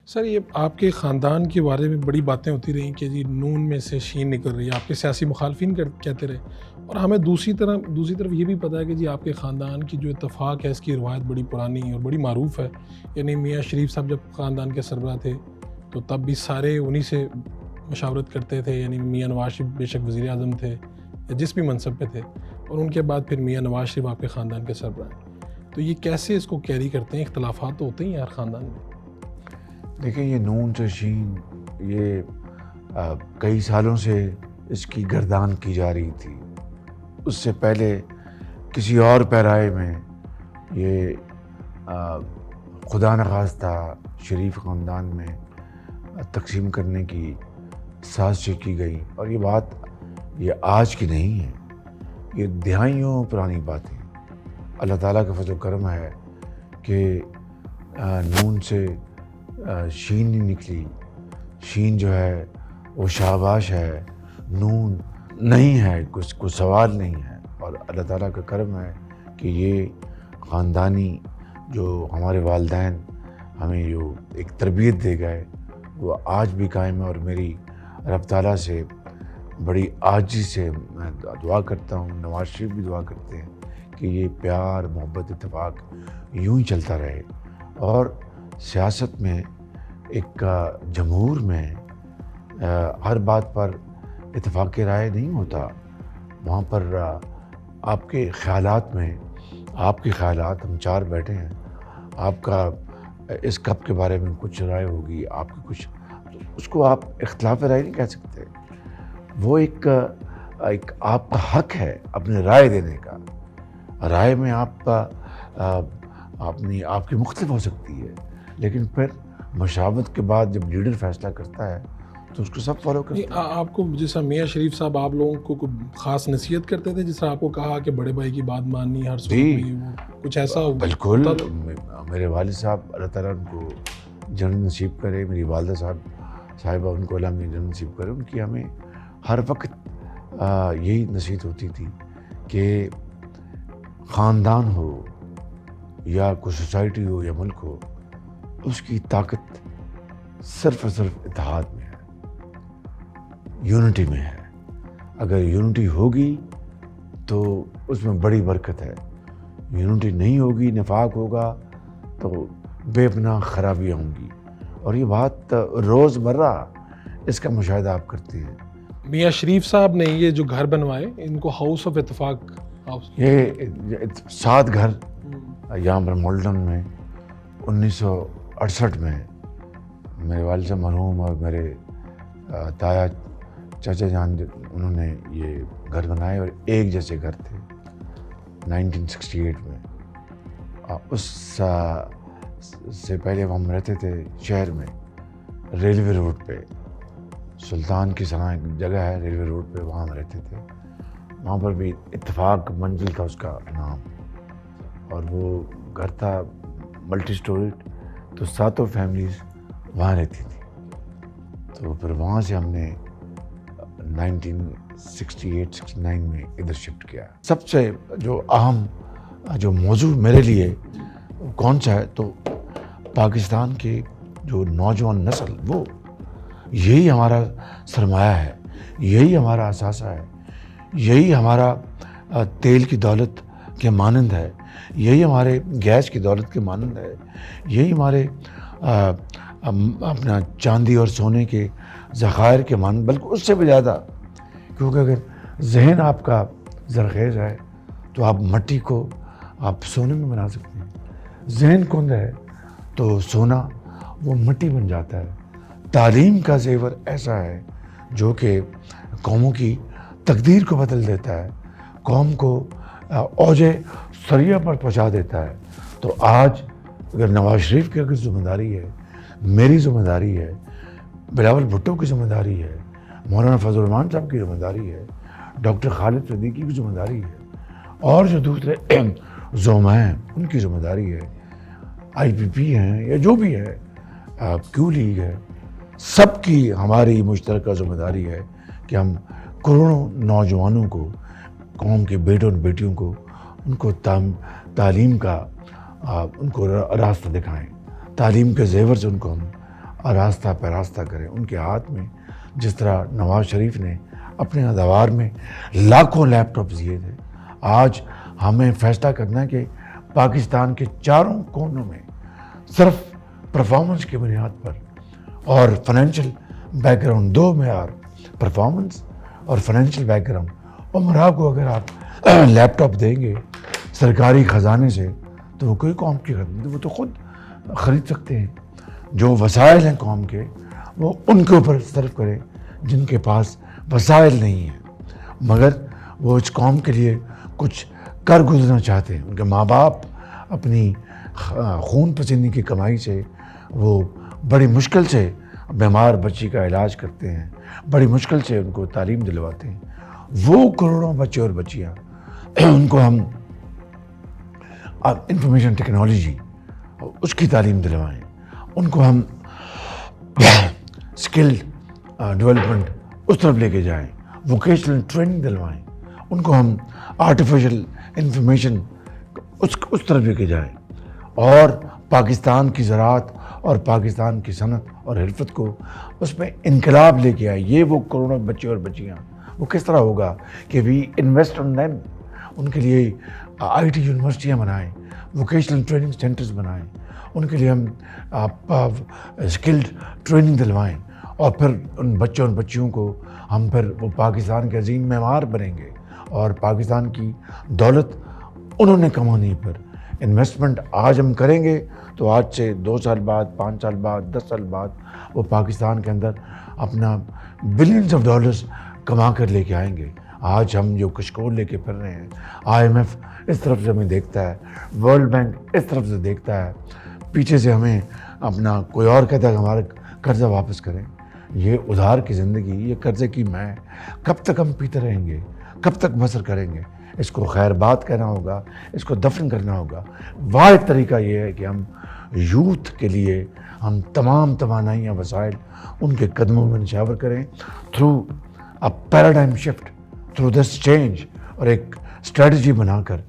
سر یہ آپ کے خاندان کے بارے میں بڑی باتیں ہوتی رہیں کہ جی نون میں سے شین نکل رہی ہے، آپ کے سیاسی مخالفین کہتے رہے، اور ہمیں دوسری طرف یہ بھی پتہ ہے کہ جی آپ کے خاندان کی جو اتفاق ہے اس کی روایت بڑی پرانی اور بڑی معروف ہے. یعنی میاں شریف صاحب جب خاندان کے سربراہ تھے تو تب بھی سارے انہی سے مشاورت کرتے تھے. یعنی میاں نواز شریف بے شک وزیر اعظم تھے یا جس بھی منصب پہ تھے، اور ان کے بعد پھر میاں نواز شریف آپ کے خاندان کے سربراہ ہیں. تو یہ کیسے اس کو کیری کرتے ہیں؟ اختلافات تو ہوتے ہی ہیں ہر خاندان میں. دیکھیں، یہ نون سے شین یہ کئی سالوں سے اس کی گردان کی جا رہی تھی. اس سے پہلے کسی اور پیرائے میں یہ خدا نخواستہ شریف خاندان میں تقسیم کرنے کی سازشیں کی گئی. اور یہ بات یہ آج کی نہیں ہے، یہ دہائیوں پرانی بات ہے. اللہ تعالیٰ کا فضل و کرم ہے کہ نون سے شین نہیں نکلی. شین جو ہے وہ شاباش ہے، نون نہیں ہے، کچھ سوال نہیں ہے. اور اللہ تعالیٰ کا کرم ہے کہ یہ خاندانی جو ہمارے والدین ہمیں جو ایک تربیت دے گئے وہ آج بھی قائم ہے. اور میری رب تعالیٰ سے بڑی عاجزی سے میں دعا کرتا ہوں، نواز شریف بھی دعا کرتے ہیں کہ یہ پیار محبت اتفاق یوں ہی چلتا رہے. اور سیاست میں ایک جمہور میں ہر بات پر اتفاق رائے نہیں ہوتا. وہاں پر آپ کے خیالات میں آپ کے خیالات، ہم چار بیٹھے ہیں، آپ کا اس کپ کے بارے میں کچھ رائے ہوگی، آپ کی کچھ، اس کو آپ اختلاف رائے نہیں کہہ سکتے. وہ ایک آپ کا حق ہے اپنے رائے دینے کا. رائے میں آپ کی مختلف ہو سکتی ہے، لیکن پھر مشاورت کے بعد جب لیڈر فیصلہ کرتا ہے تو اس کو سب فالو کرتے ہیں. آپ کو جیسا میاں شریف صاحب آپ لوگوں کو خاص نصیحت کرتے تھے، جس طرح آپ کو کہا کہ بڑے بھائی کی بات ماننی ہر صورت میں، وہ کچھ ایسا بالکل. میرے والد صاحب اللہ تعالیٰ ان کو جنت نصیب کرے، میری والدہ صاحبہ ان کو اللہ میں جنت نصیب کرے. ان کی ہمیں ہر وقت یہی نصیحت ہوتی تھی کہ خاندان ہو یا کوئی سوسائٹی ہو یا ملک ہو، اس کی طاقت صرف اور صرف اتحاد میں ہے، یونٹی میں ہے. اگر یونٹی ہوگی تو اس میں بڑی برکت ہے. یونٹی نہیں ہوگی، نفاق ہوگا تو بے پناہ خرابیاں ہوں گی. اور یہ بات روز مرہ اس کا مشاہدہ آپ کرتے ہیں. میاں شریف صاحب نے یہ جو گھر بنوائے، ان کو ہاؤس آف اتفاق، یہ 7 گھر یہاں پر مولڈن میں 1968 میں میرے والد صاحب مرحوم اور میرے تایا چاچا جان انہوں نے یہ گھر بنائے، اور ایک جیسے گھر تھے 1968 میں. اس سے پہلے ہم رہتے تھے شہر میں، ریلوے روڈ پہ، سلطان کی سرائے ایک جگہ ہے ریلوے روڈ پہ، وہاں ہم رہتے تھے. وہاں پر بھی اتفاق منزل تھا اس کا نام، اور وہ گھر تھا ملٹی اسٹوریڈ، تو 7 فیملیز وہاں رہتی تھی. تو پھر وہاں سے ہم نے 1968-69 میں ادھر شفٹ کیا. سب سے جو اہم جو موضوع میرے لیے کون سا ہے، تو پاکستان کے جو نوجوان نسل، وہ یہی ہمارا سرمایہ ہے، یہی ہمارا اثاثہ ہے، یہی ہمارا تیل کی دولت کے مانند ہے، یہی ہمارے گیس کی دولت کے مانند ہے، یہی ہمارے اپنا چاندی اور سونے کے ذخائر کے مانند، بلکہ اس سے بھی زیادہ. کیونکہ اگر ذہن آپ کا زرخیز ہے تو آپ مٹی کو آپ سونے میں بنا سکتے ہیں. ذہن کند ہے تو سونا وہ مٹی بن جاتا ہے. تعلیم کا زیور ایسا ہے جو کہ قوموں کی تقدیر کو بدل دیتا ہے، قوم کو اوج ثریہ پر پہنچا دیتا ہے. تو آج اگر نواز شریف کی اگر ذمہ داری ہے، میری ذمہ داری ہے، بلاول بھٹو کی ذمہ داری ہے، مولانا فضل الرحمان صاحب کی ذمہ داری ہے، ڈاکٹر خالد صدیقی کی ذمہ داری ہے، اور جو دوسرے زعما ہیں ان کی ذمہ داری ہے، آئی پی پی ہیں یا جو بھی ہے، کیو لیگ ہے، سب کی ہماری مشترکہ ذمہ داری ہے کہ ہم کروڑوں نوجوانوں کو، قوم کے بیٹوں اور بیٹیوں کو، ان کو تعلیم کا ان کو راستہ دکھائیں، تعلیم کے زیور سے ان کو ہم آراستہ پیراستہ کریں. ان کے ہاتھ میں جس طرح نواز شریف نے اپنے ادوار میں لاکھوں لیپ ٹاپس دیے تھے, آج ہمیں فیصلہ کرنا ہے کہ پاکستان کے چاروں کونوں میں صرف پرفارمنس کی بنیاد پر اور فائنینشیل بیک گراؤنڈ, دو معیار, پرفارمنس اور فائنینشیل بیک گراؤنڈ. عمرہ کو اگر آپ لیپ ٹاپ دیں گے سرکاری خزانے سے تو وہ کوئی قوم کی خدمت, وہ تو خود خرید سکتے ہیں. جو وسائل ہیں قوم کے وہ ان کے اوپر صرف کریں جن کے پاس وسائل نہیں ہیں, مگر وہ اس قوم کے لیے کچھ کر گزرنا چاہتے ہیں. ان کے ماں باپ اپنی خون پسینے کی کمائی سے وہ بڑی مشکل سے بیمار بچی کا علاج کرتے ہیں, بڑی مشکل سے ان کو تعلیم دلواتے ہیں. وہ کروڑوں بچے اور بچیاں ان کو ہم انفارمیشن ٹیکنالوجی اس کی تعلیم دلوائیں, ان کو ہم اسکل ڈیولپمنٹ اس طرف لے کے جائیں, ووکیشنل ٹریننگ دلوائیں, ان کو ہم آرٹیفیشل انفارمیشن اس طرف لے کے جائیں, اور پاکستان کی زراعت اور پاکستان کی صنعت اور حرفت کو اس میں انقلاب لے کے آئے. یہ وہ کروڑوں بچے اور بچیاں, وہ کس طرح ہوگا کہ وی انویسٹ آن دیم, ان کے لیے آئی ٹی یونیورسٹیاں بنائیں, ووکیشنل ٹریننگ سینٹرز بنائیں, ان کے لیے ہم اسکلڈ ٹریننگ دلوائیں, اور پھر ان بچوں اور بچیوں کو ہم پھر وہ پاکستان کے عظیم معمار بنیں گے. اور پاکستان کی دولت انہوں نے کمانی پر انویسٹمنٹ آج ہم کریں گے تو آج سے 2 سال بعد, 5 سال بعد, 10 سال بعد وہ پاکستان کے اندر اپنا بلینز آف ڈالرز کما کر لے کے آئیں گے. آج ہم جو کشکول لے کے پھر رہے ہیں, IMF اس طرف سے ہمیں دیکھتا ہے, ورلڈ بینک اس طرف سے دیکھتا ہے, پیچھے سے ہمیں اپنا کوئی اور کہتا ہے کہ ہمارا قرضہ واپس کریں. یہ ادھار کی زندگی, یہ قرضے کی میں, کب تک ہم پیتے رہیں گے, کب تک بسر کریں گے؟ اس کو خیر بات کہنا ہوگا, اس کو دفن کرنا ہوگا. واحد طریقہ یہ ہے کہ ہم یوتھ کے لیے ہم تمام توانائیاں وسائل ان کے قدموں میں نشاور کریں through paradigm shift, through this change, اور ایک اسٹریٹجی بنا کر